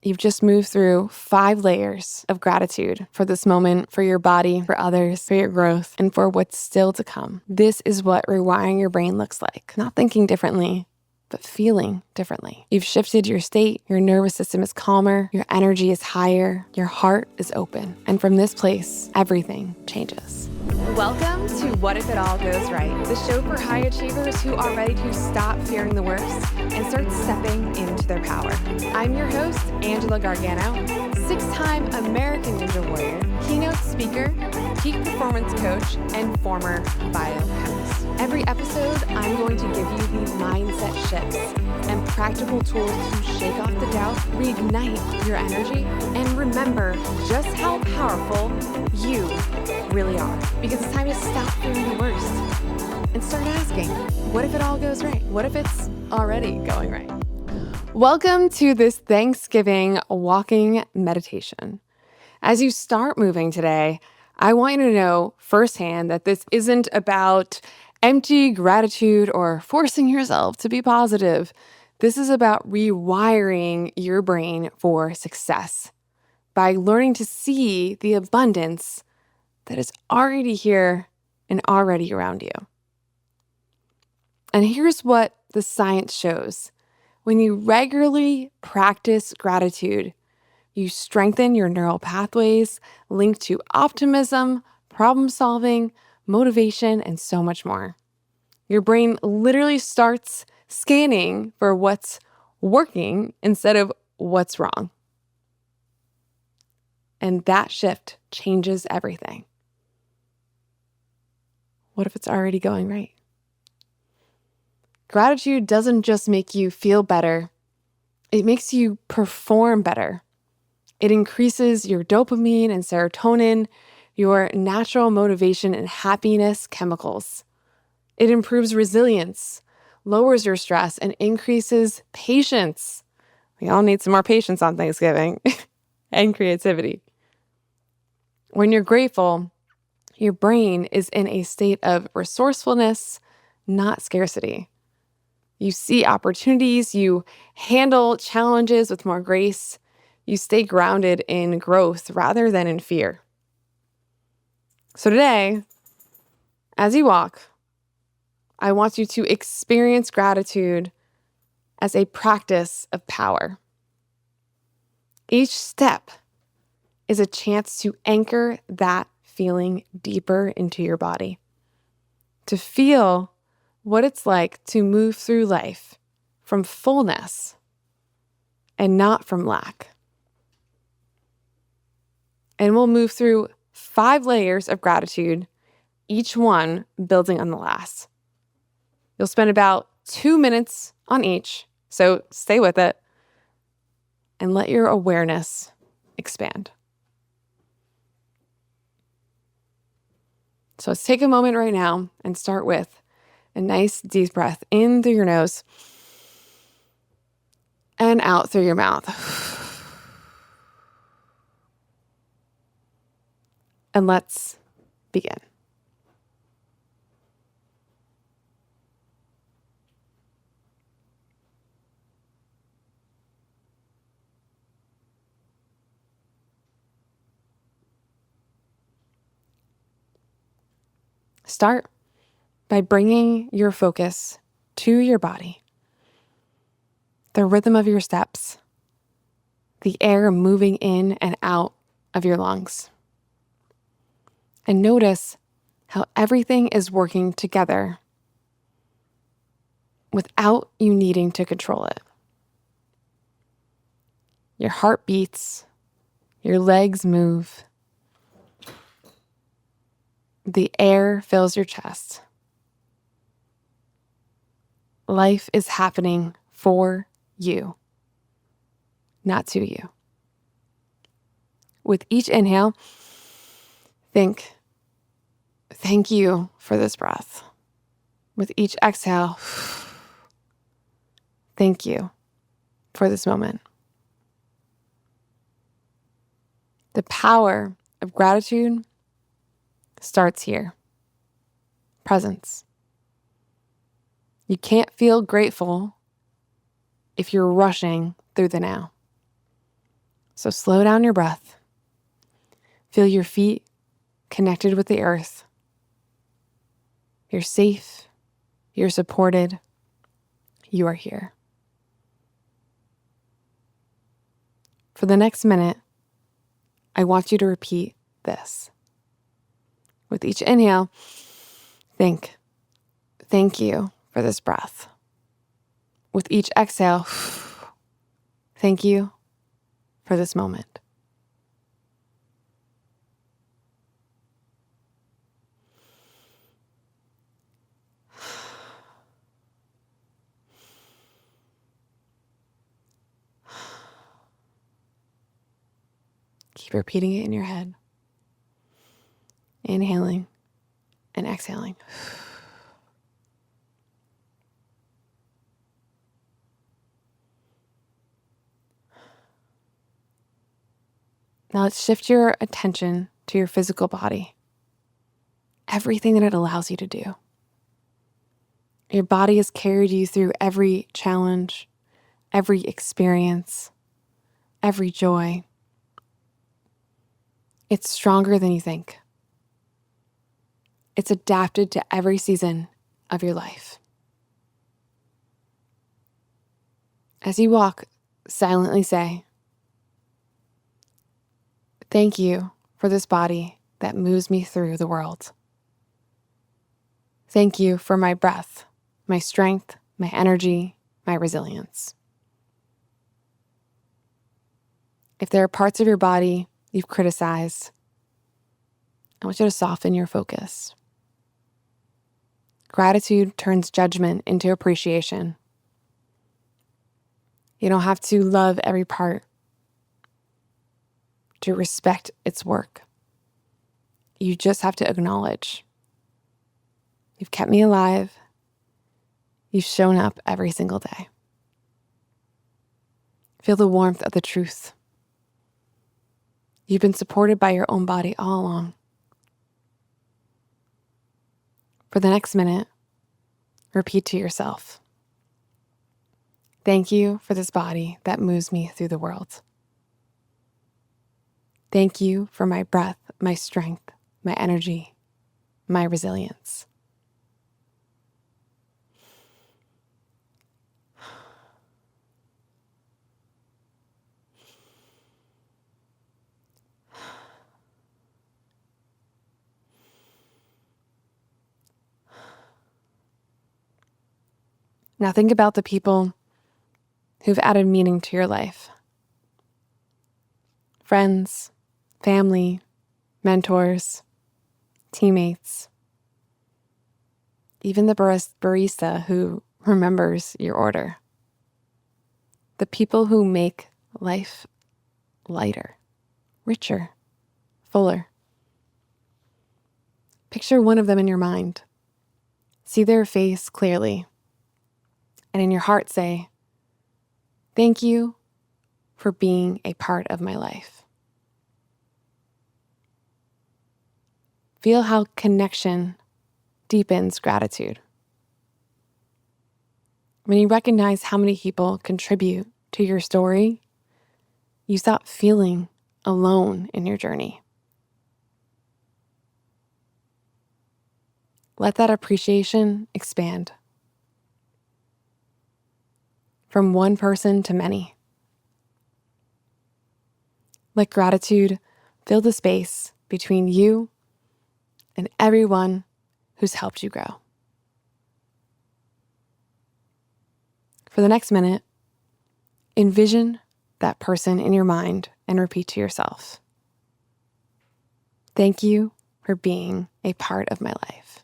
You've just moved through 5 layers of gratitude for this moment, for your body, for others, for your growth, and for what's still to come. This is what rewiring your brain looks like. Not thinking differently, but feeling differently. You've shifted your state, your nervous system is calmer, your energy is higher, your heart is open. And from this place, everything changes. Welcome to What If It All Goes Right, the show for high achievers who are ready to stop fearing the worst and start stepping into their power. I'm your host, Angela Gargano, 6-time American Ninja Warrior, keynote speaker, peak performance coach, and former biochemist. Every episode, I'm going to give you the mindset shifts and practical tools to shake off the doubt, reignite your energy, and remember just how powerful you really are. Because it's time to stop fearing the worst and start asking, what if it all goes right? What if it's already going right? Welcome to this Thanksgiving walking meditation. As you start moving today, I want you to know firsthand that this isn't about empty gratitude or forcing yourself to be positive. This is about rewiring your brain for success by learning to see the abundance that is already here and already around you. And here's what the science shows. When you regularly practice gratitude, you strengthen your neural pathways linked to optimism, problem solving, motivation, and so much more. Your brain literally starts scanning for what's working instead of what's wrong. And that shift changes everything. What if it's already going right? Gratitude doesn't just make you feel better, it makes you perform better. It increases your dopamine and serotonin, your natural motivation and happiness chemicals. It improves resilience, lowers your stress, and increases patience. We all need some more patience on Thanksgiving and creativity. When you're grateful, your brain is in a state of resourcefulness, not scarcity. You see opportunities, you handle challenges with more grace, you stay grounded in growth rather than in fear. So today, as you walk, I want you to experience gratitude as a practice of power. Each step is a chance to anchor that feeling deeper into your body, to feel what it's like to move through life from fullness and not from lack. And we'll move through 5 layers of gratitude, each one building on the last. You'll spend about 2 minutes on each, so stay with it and let your awareness expand. So let's take a moment right now and start with a nice deep breath in through your nose and out through your mouth. And let's begin. Start by bringing your focus to your body, the rhythm of your steps, the air moving in and out of your lungs. And notice how everything is working together without you needing to control it. Your heart beats, your legs move, the air fills your chest. Life is happening for you, not to you. With each inhale, think, thank you for this breath. With each exhale, thank you for this moment. The power of gratitude starts here. Presence. You can't feel grateful if you're rushing through the now. So slow down your breath. Feel your feet connected with the earth. You're safe. You're supported. You are here. For the next minute, I want you to repeat this. With each inhale, think, thank you for this breath. With each exhale, thank you for this moment. Keep repeating it in your head. Inhaling and exhaling. Now let's shift your attention to your physical body. Everything that it allows you to do. Your body has carried you through every challenge, every experience, every joy. It's stronger than you think. It's adapted to every season of your life. As you walk, silently say, thank you for this body that moves me through the world. Thank you for my breath, my strength, my energy, my resilience. If there are parts of your body you've criticized, I want you to soften your focus. Gratitude turns judgment into appreciation. You don't have to love every part to respect its work. You just have to acknowledge. You've kept me alive. You've shown up every single day. Feel the warmth of the truth. You've been supported by your own body all along. For the next minute, repeat to yourself, thank you for this body that moves me through the world. Thank you for my breath, my strength, my energy, my resilience. Now think about the people who've added meaning to your life. Friends, family, mentors, teammates, even the barista who remembers your order. The people who make life lighter, richer, fuller. Picture one of them in your mind. See their face clearly. And in your heart say, thank you for being a part of my life. Feel how connection deepens gratitude. When you recognize how many people contribute to your story, you stop feeling alone in your journey. Let that appreciation expand from one person to many. Let gratitude fill the space between you and everyone who's helped you grow. For the next minute, envision that person in your mind and repeat to yourself, thank you for being a part of my life.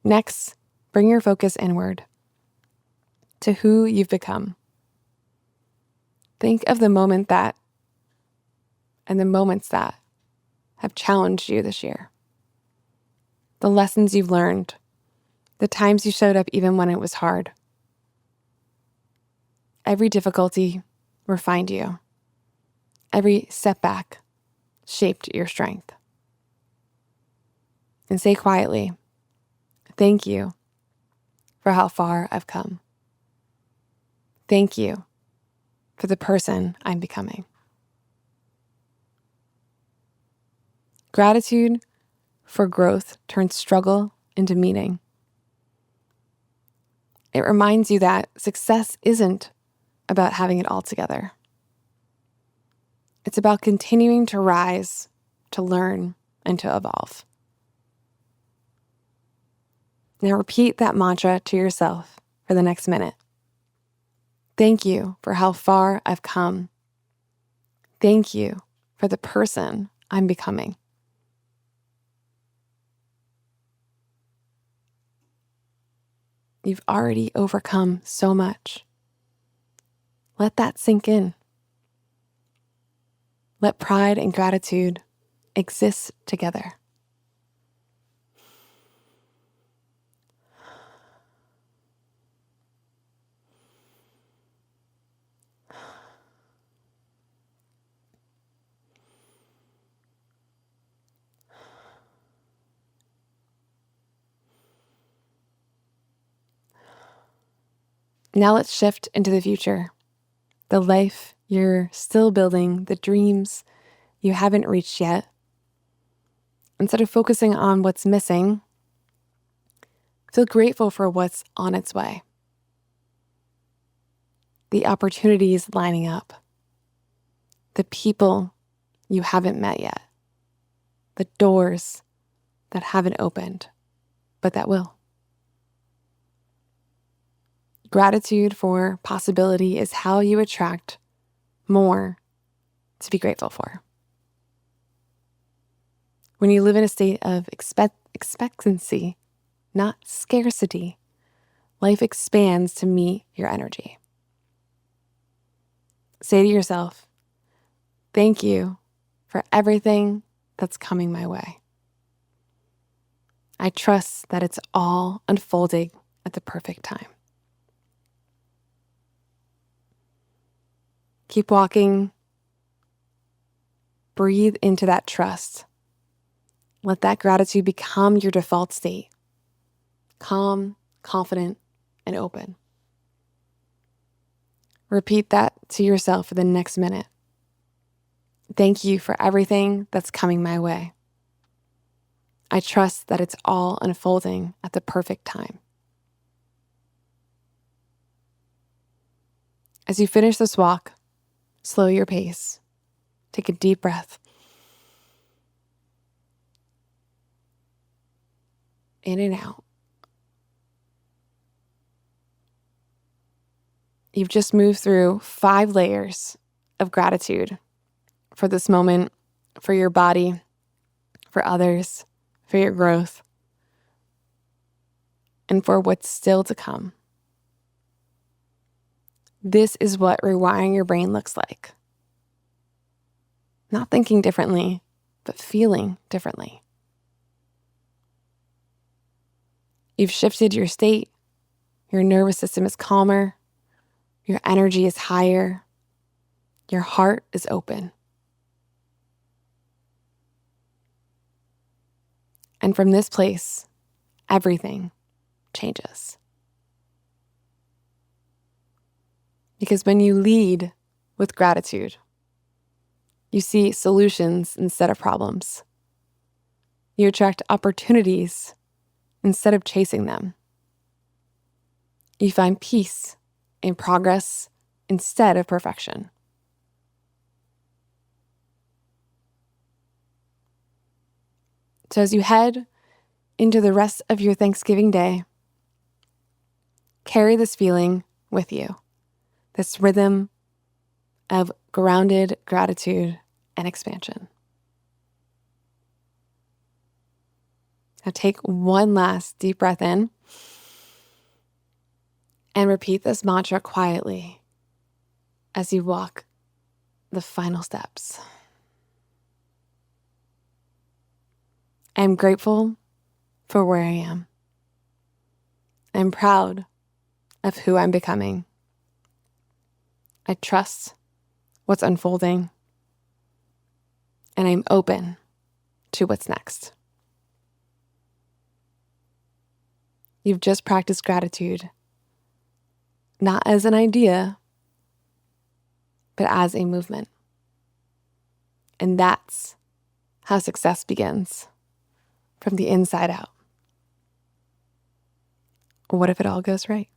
Next, bring your focus inward to who you've become. Think of the moment that and the moments that have challenged you this year. The lessons you've learned the times you showed up even when it was hard. Every difficulty refined you. Every setback shaped your strength. And say quietly, thank you for how far I've come. Thank you for the person I'm becoming. Gratitude for growth turns struggle into meaning. It reminds you that success isn't about having it all together. It's about continuing to rise, to learn, and to evolve. Now repeat that mantra to yourself for the next minute. Thank you for how far I've come. Thank you for the person I'm becoming. You've already overcome so much. Let that sink in. Let pride and gratitude exist together. Now let's shift into the future, the life you're still building, the dreams you haven't reached yet. Instead of focusing on what's missing, feel grateful for what's on its way. The opportunities lining up, the people you haven't met yet, the doors that haven't opened, but that will. Gratitude for possibility is how you attract more to be grateful for. When you live in a state of expectancy, not scarcity, life expands to meet your energy. Say to yourself, thank you for everything that's coming my way. I trust that it's all unfolding at the perfect time. Keep walking. Breathe into that trust. Let that gratitude become your default state. Calm, confident, and open. Repeat that to yourself for the next minute. Thank you for everything that's coming my way. I trust that it's all unfolding at the perfect time. As you finish this walk, slow your pace. Take a deep breath. In and out. You've just moved through 5 layers of gratitude for this moment, for your body, for others, for your growth, and for what's still to come. This is what rewiring your brain looks like. Not thinking differently, but feeling differently. You've shifted your state. Your nervous system is calmer. Your energy is higher. Your heart is open. And from this place, everything changes. Because when you lead with gratitude, you see solutions instead of problems. You attract opportunities instead of chasing them. You find peace in progress instead of perfection. So as you head into the rest of your Thanksgiving day, carry this feeling with you, this rhythm of grounded gratitude and expansion. Now take one last deep breath in and repeat this mantra quietly as you walk the final steps. I'm grateful for where I am. I'm proud of who I'm becoming. I trust what's unfolding, and I'm open to what's next. You've just practiced gratitude, not as an idea, but as a movement. And that's how success begins, from the inside out. What if it all goes right?